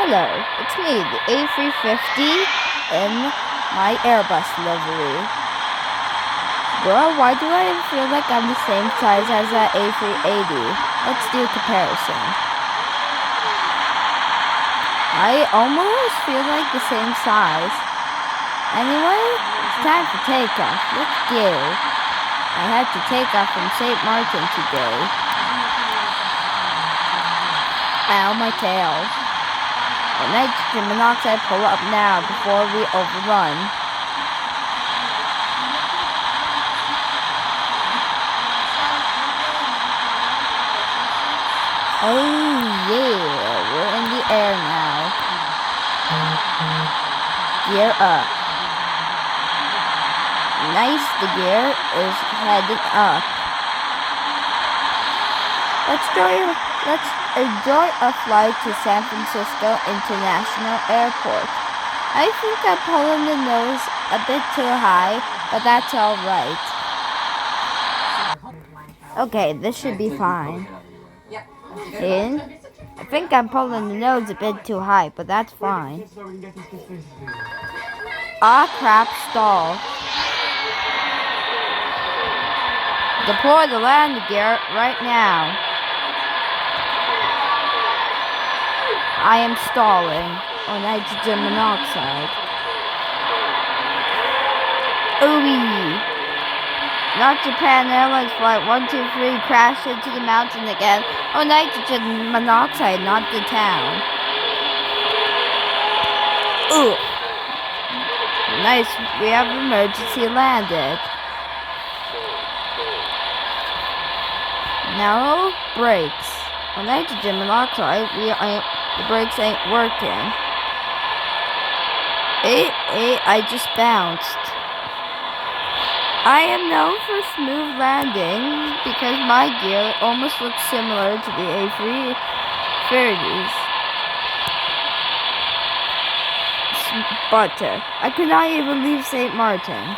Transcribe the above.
Hello, it's me, the A350 in my airbus livery. Bro, why do I feel like I'm the same size as that A380? Let's do a comparison. I almost feel like the same size. Anyway, it's time for takeoff. Let's go. I had to take off from St. Martin today. Ow, my tail. The nitrogen monoxide pull up now before we overrun. Oh yeah, we're in the air now. Gear up. Nice, the gear is headed up. Let's enjoy a flight to San Francisco International Airport. I think I'm pulling the nose a bit too high, but that's alright. Okay, this should be fine. I think I'm pulling the nose a bit too high, but that's fine. Ah crap, stall. Deploy the landing gear right now. I am stalling on nitrogen monoxide. Ooh. North Japan Airlines Flight 123 crashed into the mountain again. Oh, nitrogen monoxide, not the town. Ooh. Nice, we have emergency landed. Now, brakes. On nitrogen monoxide, the brakes ain't working. I just bounced. I am known for smooth landing because my gear almost looks similar to the A350's. Butter. I could not even leave St. Martin.